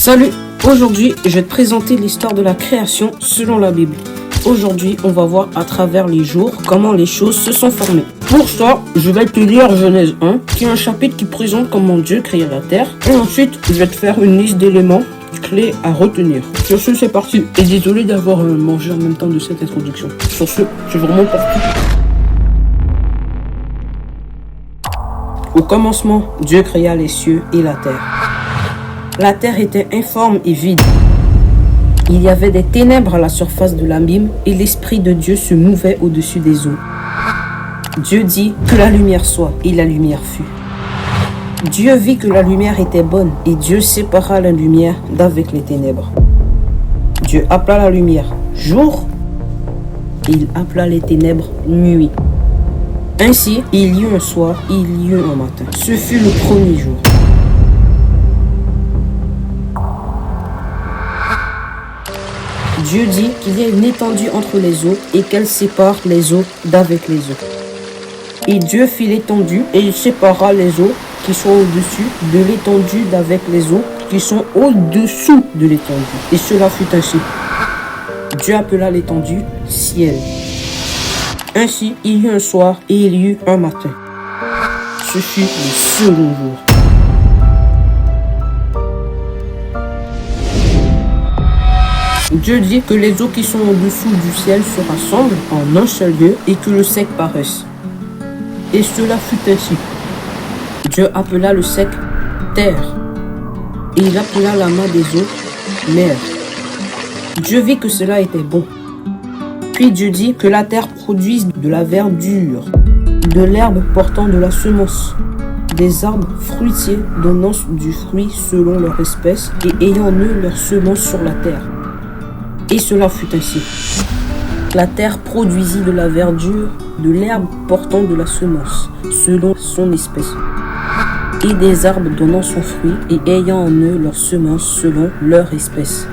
Salut, aujourd'hui je vais te présenter l'histoire de la création selon la Bible. Aujourd'hui on va voir à travers les jours comment les choses se sont formées. Pour ça, je vais te lire Genèse 1, qui est un chapitre qui présente comment Dieu créa la terre. Et ensuite, je vais te faire une liste d'éléments clés à retenir. Sur ce, c'est parti. Et désolé d'avoir mangé en même temps de cette introduction. Sur ce, c'est vraiment parti. Au commencement, Dieu créa les cieux et la terre. La terre était informe et vide. Il y avait des ténèbres à la surface de l'abîme et l'Esprit de Dieu se mouvait au-dessus des eaux. Dieu dit que la lumière soit et la lumière fut. Dieu vit que la lumière était bonne et Dieu sépara la lumière d'avec les ténèbres. Dieu appela la lumière jour et il appela les ténèbres nuit. Ainsi, il y eut un soir et il y eut un matin. Ce fut le premier jour. Dieu dit qu'il y a une étendue entre les eaux et qu'elle sépare les eaux d'avec les eaux. Et Dieu fit l'étendue et il sépara les eaux qui sont au-dessus de l'étendue d'avec les eaux qui sont au-dessous de l'étendue. Et cela fut ainsi. Dieu appela l'étendue ciel. Ainsi, il y eut un soir et il y eut un matin. Ce fut le second jour. Dieu dit que les eaux qui sont au-dessous du ciel se rassemblent en un seul lieu et que le sec paraisse. Et cela fut ainsi. Dieu appela le sec terre et il appela la main des eaux mer. Dieu vit que cela était bon. Puis Dieu dit que la terre produise de la verdure, de l'herbe portant de la semence, des arbres fruitiers donnant du fruit selon leur espèce et ayant en eux leur semence sur la terre. Et cela fut ainsi. La terre produisit de la verdure, de l'herbe portant de la semence, selon son espèce, et des arbres donnant son fruit et ayant en eux leur semence selon leur espèce.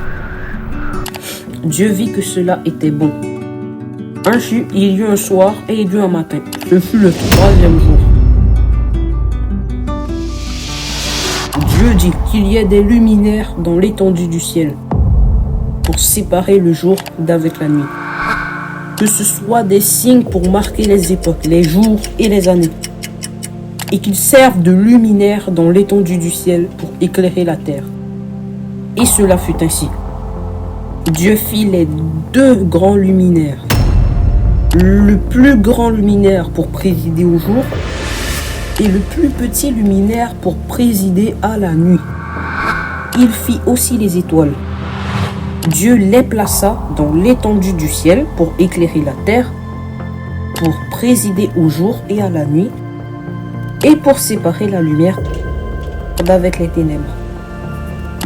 Dieu vit que cela était bon. Ainsi, il y eut un soir et il y eut un matin. Ce fut le troisième jour. Dieu dit qu'il y ait des luminaires dans l'étendue du ciel, pour séparer le jour d'avec la nuit. Que ce soit des signes pour marquer les époques, les jours et les années. Et qu'ils servent de luminaires dans l'étendue du ciel pour éclairer la terre. Et cela fut ainsi. Dieu fit les deux grands luminaires. Le plus grand luminaire pour présider au jour et le plus petit luminaire pour présider à la nuit. Il fit aussi les étoiles. Dieu les plaça dans l'étendue du ciel pour éclairer la terre, pour présider au jour et à la nuit, et pour séparer la lumière d'avec les ténèbres.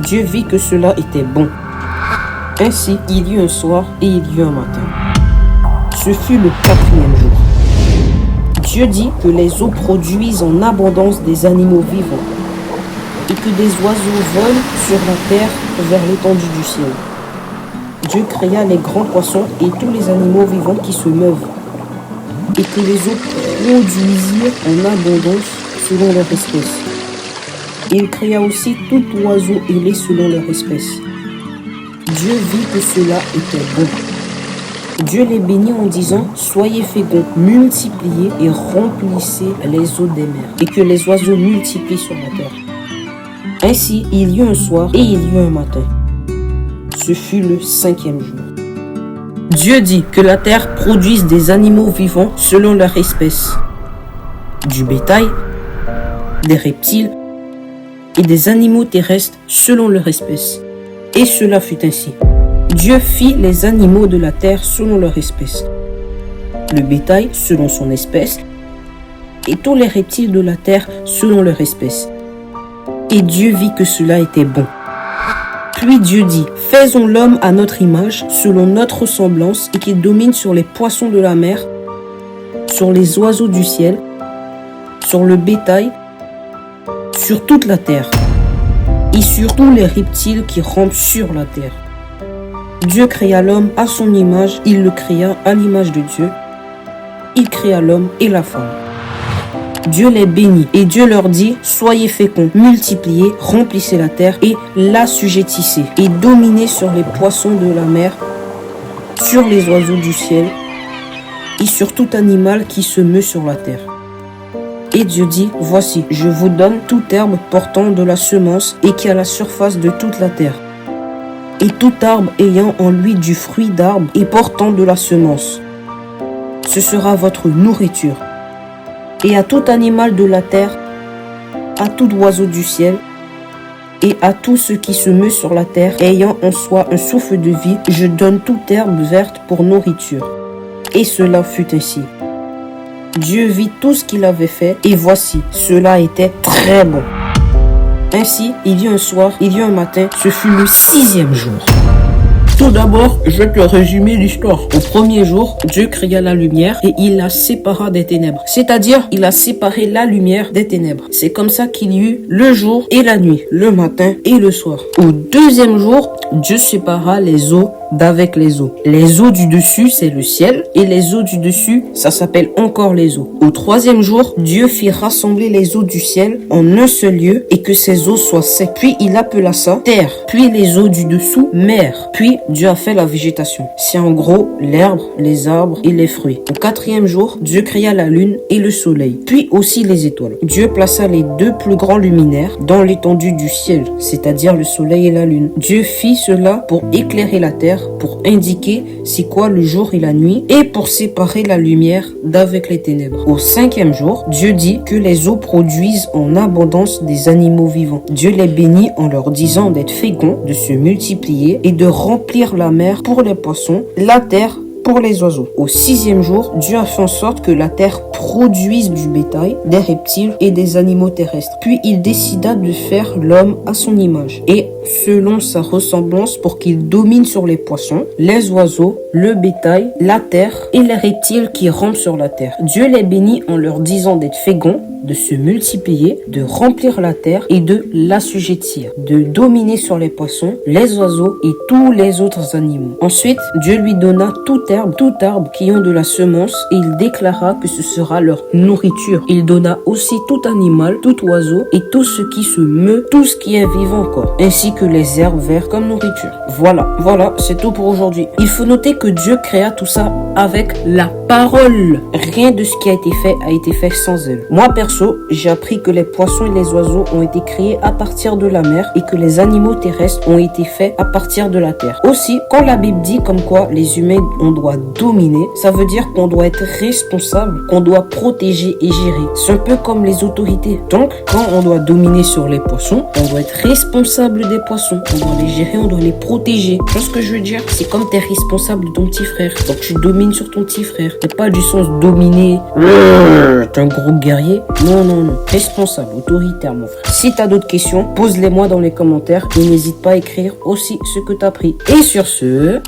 Dieu vit que cela était bon. Ainsi, il y eut un soir et il y eut un matin. Ce fut le quatrième jour. Dieu dit que les eaux produisent en abondance des animaux vivants, et que des oiseaux volent sur la terre vers l'étendue du ciel. Dieu créa les grands poissons et tous les animaux vivants qui se meuvent, et que les eaux produisirent en abondance selon leur espèce. Il créa aussi tout oiseau ailé selon leur espèce. Dieu vit que cela était bon. Dieu les bénit en disant « Soyez féconds, multipliez et remplissez les eaux des mers, et que les oiseaux multiplient sur la terre. » Ainsi, il y eut un soir et il y eut un matin. Ce fut le cinquième jour. Dieu dit que la terre produise des animaux vivants selon leur espèce, du bétail, des reptiles et des animaux terrestres selon leur espèce. Et cela fut ainsi. Dieu fit les animaux de la terre selon leur espèce, le bétail selon son espèce, et tous les reptiles de la terre selon leur espèce. Et Dieu vit que cela était bon. Puis Dieu dit, faisons l'homme à notre image, selon notre ressemblance, et qu'il domine sur les poissons de la mer, sur les oiseaux du ciel, sur le bétail, sur toute la terre, et sur tous les reptiles qui rampent sur la terre. Dieu créa l'homme à son image, il le créa à l'image de Dieu. Il créa l'homme et la femme. Dieu les bénit et Dieu leur dit: soyez féconds, multipliez, remplissez la terre et l'assujettissez et dominez sur les poissons de la mer, sur les oiseaux du ciel et sur tout animal qui se meut sur la terre. Et Dieu dit: voici, je vous donne toute herbe portant de la semence et qui a la surface de toute la terre, et tout arbre ayant en lui du fruit d'arbre et portant de la semence. Ce sera votre nourriture. Et à tout animal de la terre, à tout oiseau du ciel, et à tout ce qui se meut sur la terre, ayant en soi un souffle de vie, je donne toute herbe verte pour nourriture. Et cela fut ainsi. Dieu vit tout ce qu'il avait fait, et voici, cela était très bon. Ainsi, il y eut un soir, il y eut un matin, ce fut le 6e jour. Tout d'abord, je vais te résumer l'histoire. Au premier jour, Dieu créa la lumière et il la sépara des ténèbres. C'est-à-dire, il a séparé la lumière des ténèbres. C'est comme ça qu'il y eut le jour et la nuit, le matin et le soir. Au deuxième jour, Dieu sépara les eaux d'avec les eaux. Les eaux du dessus, c'est le ciel, et les eaux du dessus, ça s'appelle encore les eaux. Au troisième jour, Dieu fit rassembler les eaux du ciel en un seul lieu et que ces eaux soient secs. Puis il appela ça terre, puis les eaux du dessous mer. Puis Dieu a fait la végétation. C'est en gros l'herbe, les arbres et les fruits. Au quatrième jour, Dieu créa la lune et le soleil, puis aussi les étoiles. Dieu plaça les deux plus grands luminaires dans l'étendue du ciel, c'est-à-dire le soleil et la lune. Dieu fit cela pour éclairer la terre, pour indiquer c'est quoi le jour et la nuit, et pour séparer la lumière d'avec les ténèbres. Au cinquième jour, Dieu dit que les eaux produisent en abondance des animaux vivants. Dieu les bénit en leur disant d'être féconds, de se multiplier et de remplir la mer pour les poissons, la terre pour les oiseaux. Au sixième jour, Dieu a fait en sorte que la terre produise du bétail, des reptiles et des animaux terrestres. Puis il décida de faire l'homme à son image et selon sa ressemblance pour qu'il domine sur les poissons, les oiseaux, le bétail, la terre et les reptiles qui rampent sur la terre. Dieu les bénit en leur disant d'être féconds, de se multiplier, de remplir la terre et de l'assujettir, de dominer sur les poissons, les oiseaux et tous les autres animaux. Ensuite, Dieu lui donna tout arbre qui ont de la semence et il déclara que ce sera leur nourriture. Il donna aussi tout animal, tout oiseau et tout ce qui se meut, tout ce qui est vivant encore, ainsi que les herbes vertes comme nourriture. Voilà, c'est tout pour aujourd'hui. Il faut noter que Dieu créa tout ça avec la parole. Rien de ce qui a été fait sans elle. Moi, perso, j'ai appris que les poissons et les oiseaux ont été créés à partir de la mer et que les animaux terrestres ont été faits à partir de la terre. Aussi, quand la Bible dit comme quoi les humains, on doit dominer, ça veut dire qu'on doit être responsable, qu'on doit protéger et gérer. C'est un peu comme les autorités. Donc, quand on doit dominer sur les poissons, on doit être responsable des poissons. On doit les gérer, on doit les protéger. Tu vois ce que je veux dire? C'est comme t'es responsable de ton petit frère. Donc, tu domines sur ton petit frère. T'es pas du sens dominer. T'es un gros guerrier. Non. Responsable, autoritaire, mon frère. Si t'as d'autres questions, pose-les-moi dans les commentaires et n'hésite pas à écrire aussi ce que t'as appris. Et sur ce...